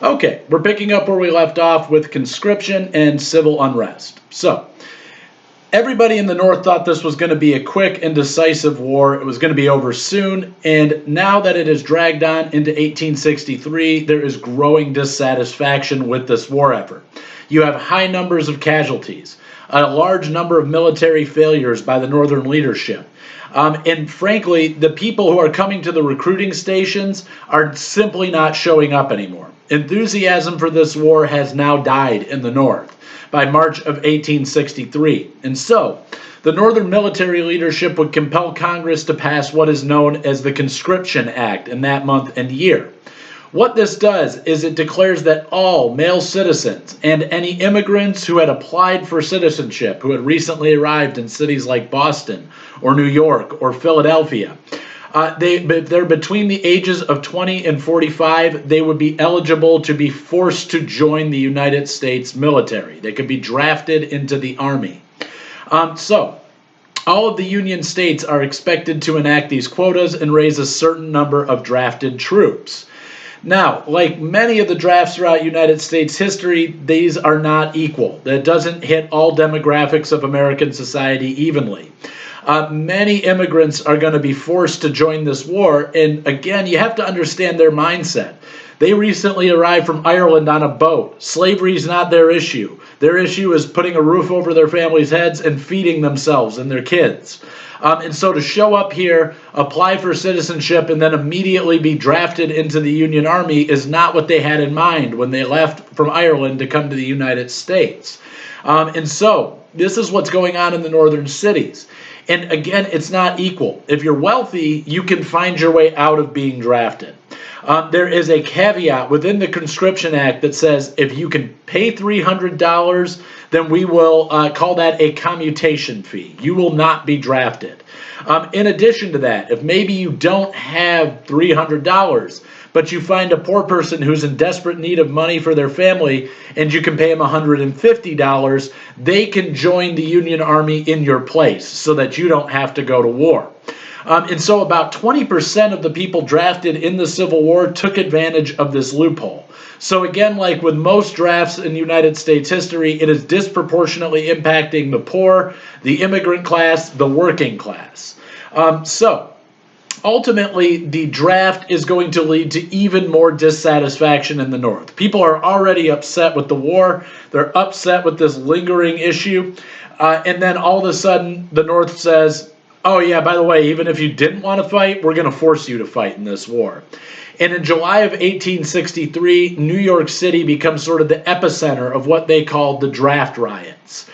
Okay, we're picking up where we left off with conscription and civil unrest. So, everybody in the North thought this was going to be a quick and decisive war. It was going to be over soon, and now that it has dragged on into 1863, there is growing dissatisfaction with this war effort. You have high numbers of casualties, a large number of military failures by the Northern leadership. And frankly, the people who are coming to the recruiting stations are simply not showing up anymore. Enthusiasm for this war has now died in the North by March of 1863. And so, the Northern military leadership would compel Congress to pass what is known as the Conscription Act in that month and year. What this does is it declares that all male citizens and any immigrants who had applied for citizenship, who had recently arrived in cities like Boston or New York or Philadelphia, they're between the ages of 20 and 45, they would be eligible to be forced to join the United States military. They could be drafted into the Army. So, all of the Union states are expected to enact these quotas and raise a certain number of drafted troops. Now, like many of the drafts throughout United States history, these are not equal. That doesn't hit all demographics of American society evenly. Many immigrants are going to be forced to join this war, and again, you have to understand their mindset. They recently arrived from Ireland on a boat. Slavery is not their issue. Their issue is putting a roof over their families' heads and feeding themselves and their kids. And so to show up here, apply for citizenship, and then immediately be drafted into the Union Army is not what they had in mind when they left from Ireland to come to the United States. And so this is what's going on in the northern cities. And again, it's not equal. If you're wealthy, you can find your way out of being drafted. There is a caveat within the Conscription Act that says if you can pay $300, then we will call that a commutation fee. You will not be drafted. In addition to that, if maybe you don't have $300, but you find a poor person who's in desperate need of money for their family and you can pay them $150, they can join the Union Army in your place so that you don't have to go to war. And so about 20% of the people drafted in the Civil War took advantage of this loophole. So again, like with most drafts in United States history, it is disproportionately impacting the poor, the immigrant class, the working class. So ultimately, the draft is going to lead to even more dissatisfaction in the North. People are already upset with the war. They're upset with this lingering issue. And then all of a sudden, the North says, oh yeah, by the way, even if you didn't want to fight, we're going to force you to fight in this war. And in July of 1863, New York City becomes sort of the epicenter of what they called the draft riots.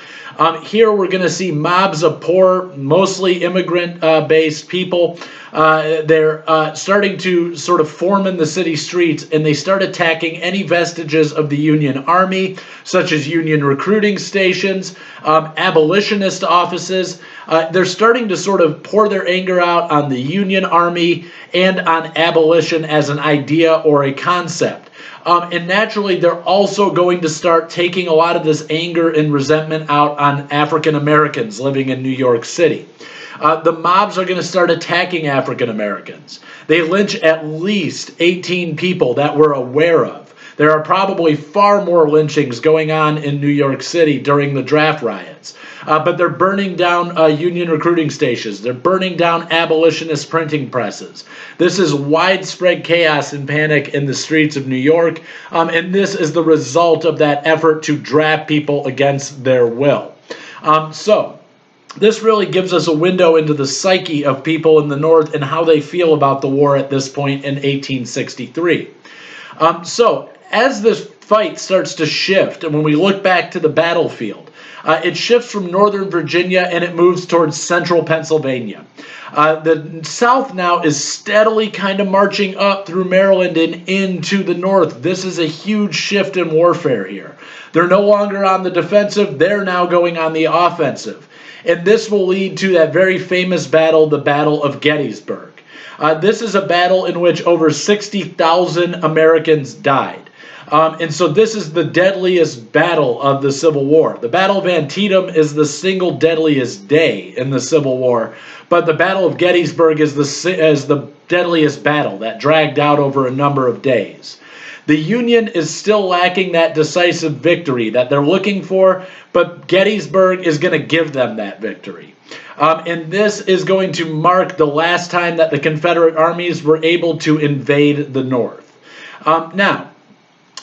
Here we're going to see mobs of poor, mostly immigrant-based people. They're starting to sort of form in the city streets, and they start attacking any vestiges of the Union Army, such as Union recruiting stations, abolitionist offices. They're starting to sort of pour their anger out on the Union Army and on abolition as an idea or a concept. And naturally, they're also going to start taking a lot of this anger and resentment out on African Americans living in New York City. The mobs are going to start attacking African Americans. They lynch at least 18 people that we're aware of. There are probably far more lynchings going on in New York City during the draft riots. But they're burning down Union recruiting stations. They're burning down abolitionist printing presses. This is widespread chaos and panic in the streets of New York. And this is the result of that effort to draft people against their will. So this really gives us a window into the psyche of people in the North and how they feel about the war at this point in 1863. So as this fight starts to shift, and when we look back to the battlefield, it shifts from northern Virginia and it moves towards central Pennsylvania. The South now is steadily kind of marching up through Maryland and into the North. This is a huge shift in warfare here. They're no longer on the defensive, they're now going on the offensive. And this will lead to that very famous battle, the Battle of Gettysburg. This is a battle in which over 60,000 Americans died. And so this is the deadliest battle of the Civil War. The Battle of Antietam is the single deadliest day in the Civil War, but the Battle of Gettysburg is the deadliest battle that dragged out over a number of days. The Union is still lacking that decisive victory that they're looking for, but Gettysburg is going to give them that victory. And this is going to mark the last time that the Confederate armies were able to invade the North. Now,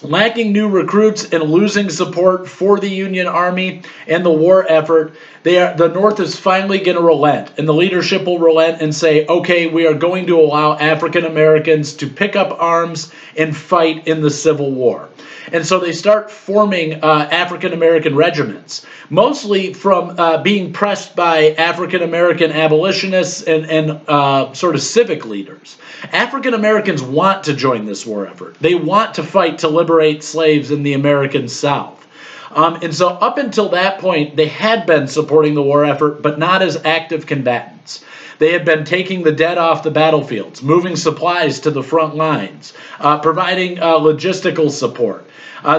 lacking new recruits and losing support for the Union Army and the war effort, the North is finally going to relent, and the leadership will relent and say, okay, we are going to allow African Americans to pick up arms and fight in the Civil War. And so they start forming African American regiments, mostly from being pressed by African American abolitionists and sort of civic leaders. African Americans want to join this war effort. They want to fight to liberate slaves in the American South. And so up until that point, they had been supporting the war effort, but not as active combatants. They had been taking the dead off the battlefields, moving supplies to the front lines, providing logistical support.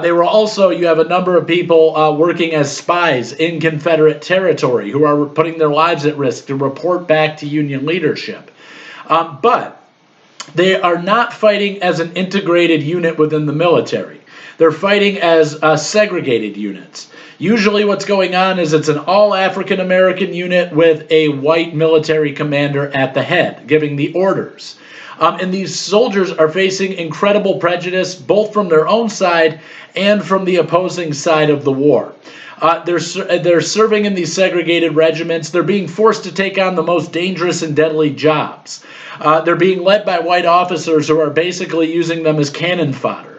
They were also, you have a number of people working as spies in Confederate territory who are putting their lives at risk to report back to Union leadership. But they are not fighting as an integrated unit within the military. They're fighting as segregated units. Usually what's going on is it's an all African American unit with a white military commander at the head, giving the orders. And these soldiers are facing incredible prejudice, both from their own side and from the opposing side of the war. They're serving in these segregated regiments. They're being forced to take on the most dangerous and deadly jobs. They're being led by white officers who are basically using them as cannon fodder.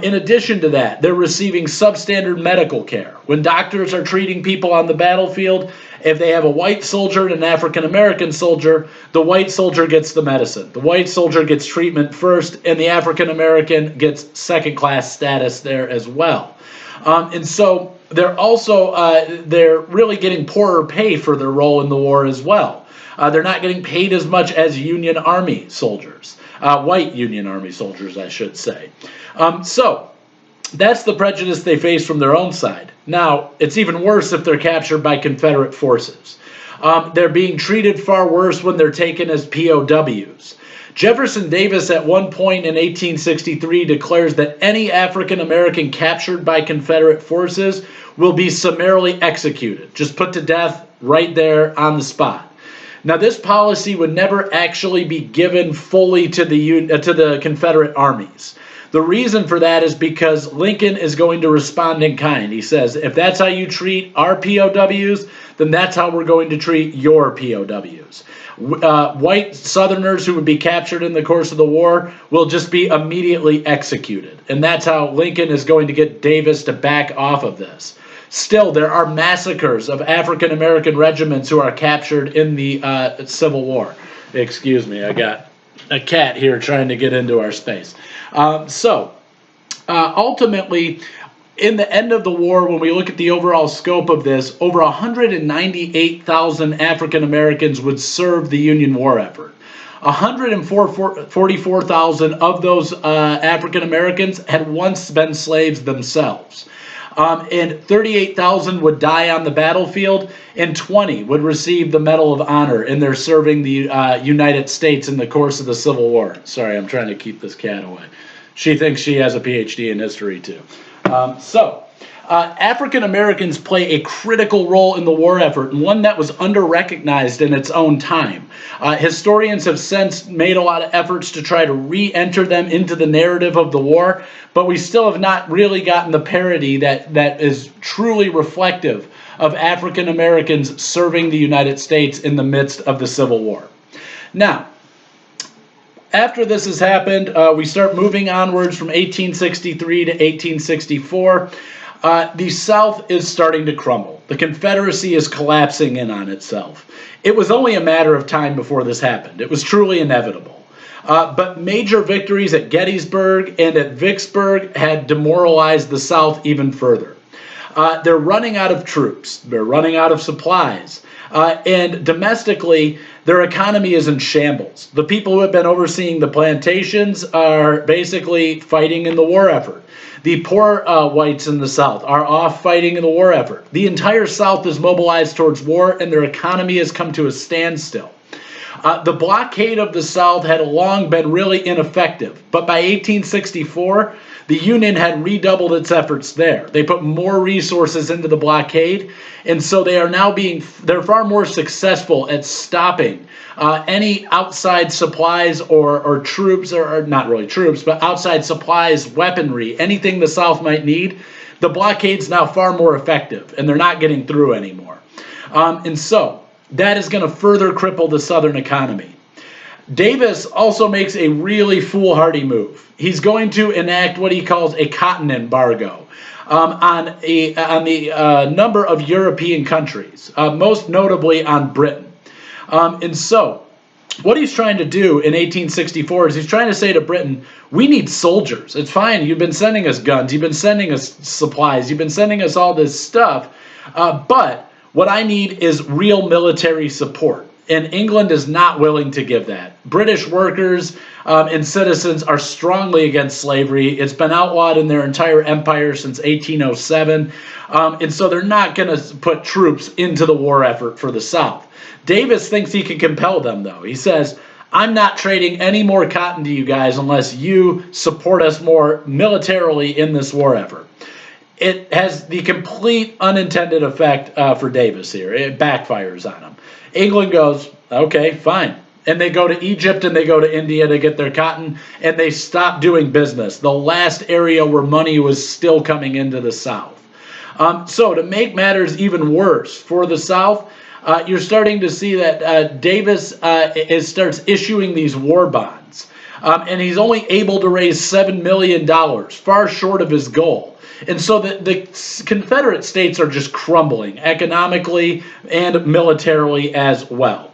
In addition to that, they're receiving substandard medical care. When doctors are treating people on the battlefield, if they have a white soldier and an African American soldier, the white soldier gets the medicine. The white soldier gets treatment first, and the African American gets second-class status there as well. And so they're also they're really getting poorer pay for their role in the war as well. They're not getting paid as much as Union Army soldiers, white Union Army soldiers, I should say. So that's the prejudice they face from their own side. Now, it's even worse if they're captured by Confederate forces. They're being treated far worse when they're taken as POWs. Jefferson Davis at one point in 1863 declares that any African American captured by Confederate forces will be summarily executed, just put to death right there on the spot. Now, this policy would never actually be given fully to the Confederate armies. The reason for that is because Lincoln is going to respond in kind. He says, if that's how you treat our POWs, then that's how we're going to treat your POWs. White Southerners who would be captured in the course of the war will just be immediately executed. And that's how Lincoln is going to get Davis to back off of this. Still, there are massacres of African American regiments who are captured in the Civil War. Excuse me, I got a cat here trying to get into our space. Ultimately, in the end of the war, when we look at the overall scope of this, over 198,000 African Americans would serve the Union war effort. 144,000 of those African Americans had once been slaves themselves. And 38,000 would die on the battlefield, and 20 would receive the Medal of Honor in their serving the United States in the course of the Civil War. Sorry, I'm trying to keep this cat away. She thinks she has a PhD in history, too. African Americans play a critical role in the war effort, and one that was under-recognized in its own time. Historians have since made a lot of efforts to try to re-enter them into the narrative of the war, but we still have not really gotten the parity that is truly reflective of African Americans serving the United States in the midst of the Civil War. Now, after this has happened, we start moving onwards from 1863 to 1864. The South is starting to crumble. The Confederacy is collapsing in on itself. It was only a matter of time before this happened. It was truly inevitable. But major victories at Gettysburg and at Vicksburg had demoralized the South even further. They're running out of troops. They're running out of supplies. And domestically, their economy is in shambles. The people who have been overseeing the plantations are basically fighting in the war effort. The poor whites in the South are off fighting in the war effort. The entire South is mobilized towards war, and their economy has come to a standstill. The blockade of the South had long been really ineffective, but by 1864, the Union had redoubled its efforts there. They put more resources into the blockade, and so they're far more successful at stopping any outside supplies or troops, or not really troops, but outside supplies, weaponry, anything the South might need. The blockade's now far more effective, and they're not getting through anymore. And so that is going to further cripple the Southern economy. Davis also makes a really foolhardy move. He's going to enact what he calls a cotton embargo on the number of European countries, most notably on Britain. And so what he's trying to do in 1864 is he's trying to say to Britain, we need soldiers. It's fine. You've been sending us guns. You've been sending us supplies. You've been sending us all this stuff. But what I need is real military support. And England is not willing to give that. British workers and citizens are strongly against slavery. It's been outlawed in their entire empire since 1807. And so they're not going to put troops into the war effort for the South. Davis thinks he can compel them, though. He says, I'm not trading any more cotton to you guys unless you support us more militarily in this war effort. It has the complete unintended effect for Davis here. It backfires on him. England goes, okay, fine. And they go to Egypt and they go to India to get their cotton, and they stop doing business, the last area where money was still coming into the South. So to make matters even worse for the South, you're starting to see that Davis starts issuing these war bonds. And he's only able to raise $7 million, far short of his goal. And so the Confederate states are just crumbling economically and militarily as well.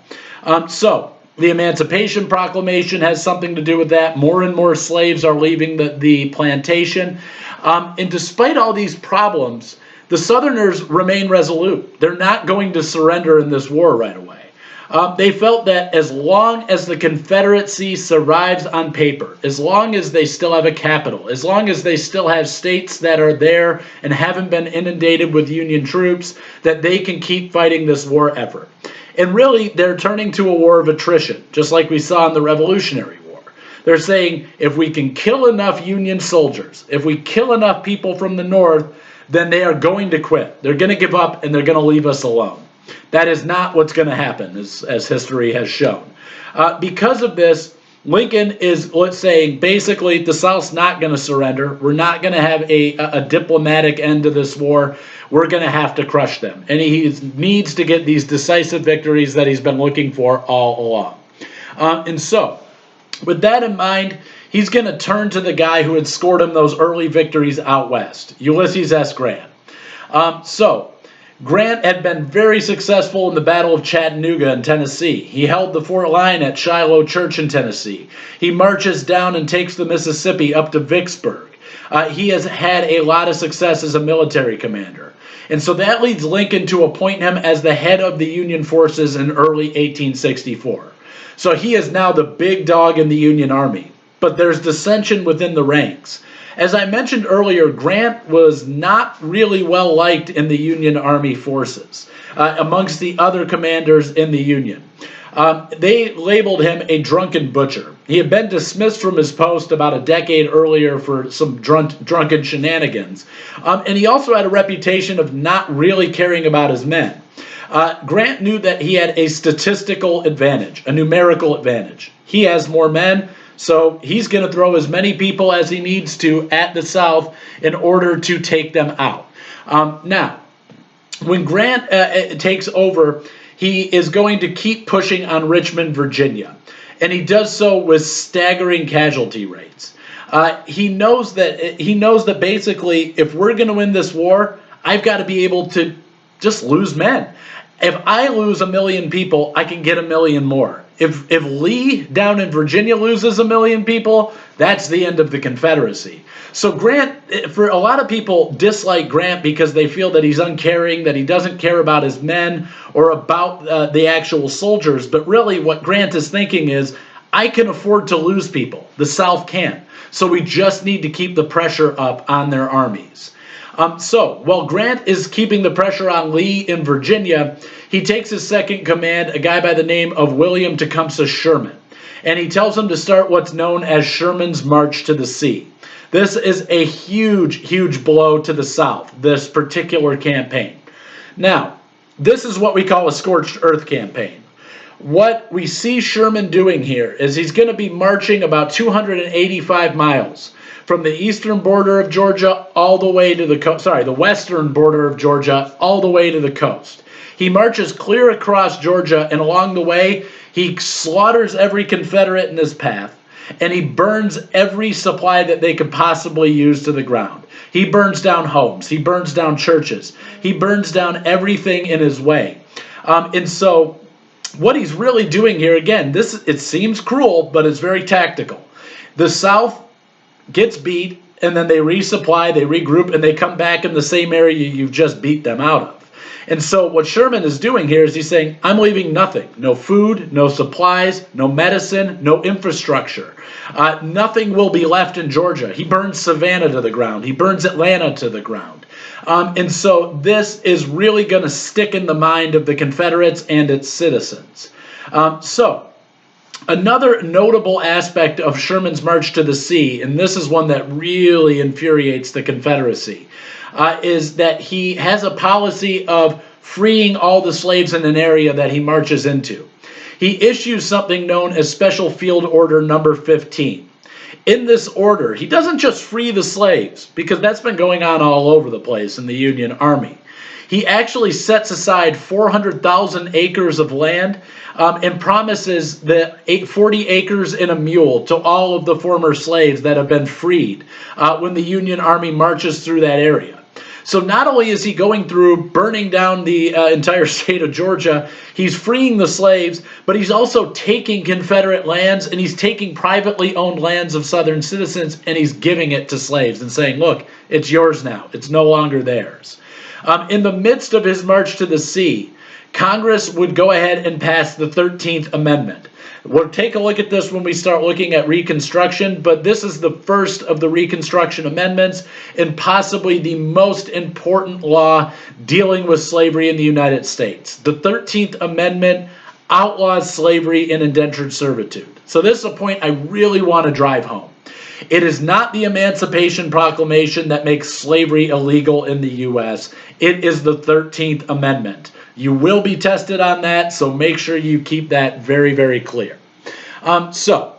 So the Emancipation Proclamation has something to do with that. More and more slaves are leaving the plantation. And despite all these problems, the Southerners remain resolute. They're not going to surrender in this war right away. They felt that as long as the Confederacy survives on paper, as long as they still have a capital, as long as they still have states that are there and haven't been inundated with Union troops, that they can keep fighting this war effort. And really, they're turning to a war of attrition, just like we saw in the Revolutionary War. They're saying, if we can kill enough Union soldiers, if we kill enough people from the North, then they are going to quit. They're going to give up, and they're going to leave us alone. That is not what's going to happen, as history has shown. Because of this, Lincoln is saying, basically, the South's not going to surrender. We're not going to have a diplomatic end to this war. We're going to have to crush them. And he needs to get these decisive victories that he's been looking for all along. And so, with that in mind, he's going to turn to the guy who had scored him those early victories out west, Ulysses S. Grant. Grant had been very successful in the Battle of Chattanooga in Tennessee. He held the fort line at Shiloh Church in Tennessee. He marches down and takes the Mississippi up to Vicksburg. He has had a lot of success as a military commander. And so that leads Lincoln to appoint him as the head of the Union forces in early 1864. So he is now the big dog in the Union Army. But there's dissension within the ranks. As I mentioned earlier, Grant was not really well liked in the Union Army forces amongst the other commanders in the Union. They labeled him a drunken butcher. He had been dismissed from his post about a decade earlier for some drunken shenanigans. And he also had a reputation of not really caring about his men. Grant knew that he had a statistical advantage, a numerical advantage. He has more men. So he's going to throw as many people as he needs to at the South in order to take them out. Now, when Grant takes over, he is going to keep pushing on Richmond, Virginia. And he does so with staggering casualty rates. He knows that basically, if we're going to win this war, I've got to be able to just lose men. If I lose 1 million people, I can get 1 million more. If Lee down in Virginia loses 1 million people, that's the end of the Confederacy. So Grant, for a lot of people, dislike Grant because they feel that he's uncaring, that he doesn't care about his men or about the actual soldiers. But really what Grant is thinking is, I can afford to lose people. The South can't. So we just need to keep the pressure up on their armies. So while Grant is keeping the pressure on Lee in Virginia, he takes his second command, a guy by the name of William Tecumseh Sherman, and he tells him to start what's known as Sherman's March to the Sea. This is a huge, huge blow to the South, this particular campaign. Now, this is what we call a scorched earth campaign. What we see Sherman doing here is he's going to be marching about 285 miles from the eastern border of Georgia all the way to the western border of Georgia all the way to the coast. He marches clear across Georgia, and along the way, he slaughters every Confederate in his path, and he burns every supply that they could possibly use to the ground. He burns down homes. He burns down churches. He burns down everything in his way. And so what he's really doing here, again, it seems cruel, but it's very tactical. The South gets beat, and then they resupply, they regroup, and they come back in the same area you've just beat them out of. And so what Sherman is doing here is he's saying, I'm leaving nothing. No food, no supplies, no medicine, no infrastructure. Nothing will be left in Georgia. He burns Savannah to the ground. He burns Atlanta to the ground. And so this is really going to stick in the mind of the Confederates and its citizens. So another notable aspect of Sherman's March to the Sea, and this is one that really infuriates the Confederacy, is that he has a policy of freeing all the slaves in an area that he marches into. He issues something known as Special Field Order Number 15. In this order, he doesn't just free the slaves, because that's been going on all over the place in the Union Army. He actually sets aside 400,000 acres of land and promises the 40 acres and a mule to all of the former slaves that have been freed when the Union Army marches through that area. So not only is he going through burning down the entire state of Georgia, he's freeing the slaves, but he's also taking Confederate lands, and he's taking privately owned lands of Southern citizens, and he's giving it to slaves and saying, look, it's yours now. It's no longer theirs. In the midst of his march to the sea, Congress would go ahead and pass the 13th Amendment. We'll take a look at this when we start looking at Reconstruction, but this is the first of the Reconstruction Amendments and possibly the most important law dealing with slavery in the United States. The 13th Amendment outlaws slavery and indentured servitude. So this is a point I really want to drive home. It is not the Emancipation Proclamation that makes slavery illegal in the U.S. It is the 13th Amendment. You will be tested on that, so make sure you keep that very, very clear. So,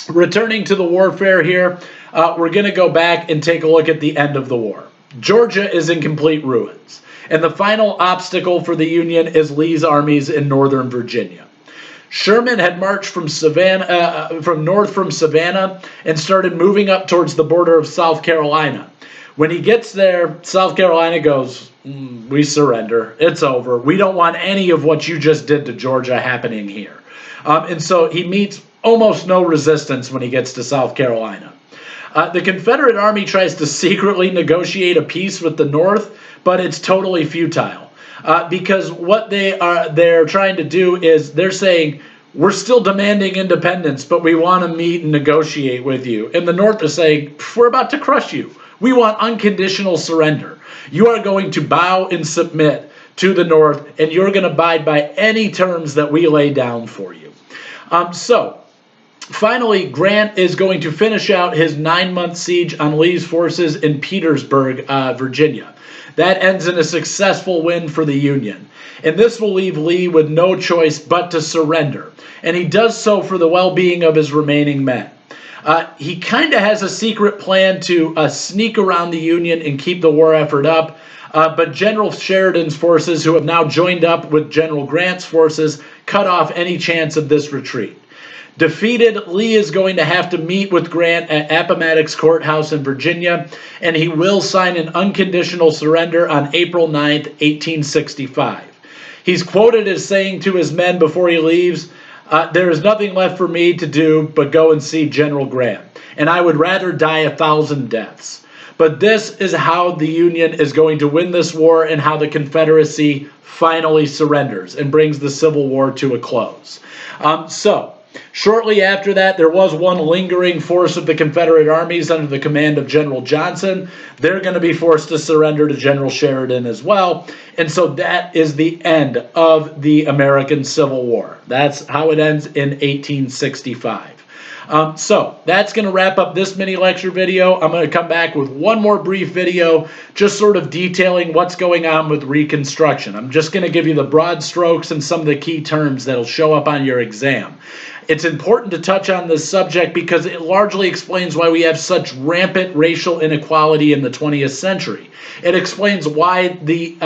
returning to the warfare here, we're going to go back and take a look at the end of the war. Georgia is in complete ruins, and the final obstacle for the Union is Lee's armies in northern Virginia. Sherman had marched from north from Savannah and started moving up towards the border of South Carolina. When he gets there, South Carolina goes, we surrender. It's over. We don't want any of what you just did to Georgia happening here. And so he meets almost no resistance when he gets to South Carolina. The Confederate Army tries to secretly negotiate a peace with the North, but it's totally futile. Because what they're trying to do is they're saying, we're still demanding independence, but we want to meet and negotiate with you. And the North is saying, we're about to crush you. We want unconditional surrender. You are going to bow and submit to the North, and you're going to abide by any terms that we lay down for you. So, finally, Grant is going to finish out his 9-month siege on Lee's forces in Petersburg, Virginia. That ends in a successful win for the Union. And this will leave Lee with no choice but to surrender. And he does so for the well-being of his remaining men. He kind of has a secret plan to sneak around the Union and keep the war effort up. But General Sheridan's forces, who have now joined up with General Grant's forces, cut off any chance of this retreat. Defeated, Lee is going to have to meet with Grant at Appomattox Courthouse in Virginia, and he will sign an unconditional surrender on April 9th, 1865. He's quoted as saying to his men before he leaves, there is nothing left for me to do but go and see General Grant, and I would rather die 1,000 deaths. But this is how the Union is going to win this war and how the Confederacy finally surrenders and brings the Civil War to a close. So, Shortly after that, there was one lingering force of the Confederate armies under the command of General Johnson. They're going to be forced to surrender to General Sheridan as well. And so that is the end of the American Civil War. That's how it ends in 1865. So that's going to wrap up this mini lecture video. I'm going to come back with one more brief video just sort of detailing what's going on with Reconstruction. I'm just going to give you the broad strokes and some of the key terms that'll show up on your exam. It's important to touch on this subject because it largely explains why we have such rampant racial inequality in the 20th century. It explains why the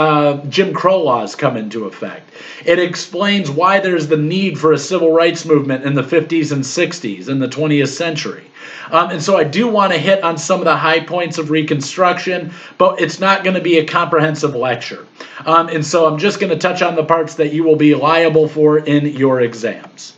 Jim Crow laws come into effect. It explains why there's the need for a civil rights movement in the 50s and 60s in the 20th century. And so I do want to hit on some of the high points of Reconstruction, but it's not going to be a comprehensive lecture. And so I'm just going to touch on the parts that you will be liable for in your exams.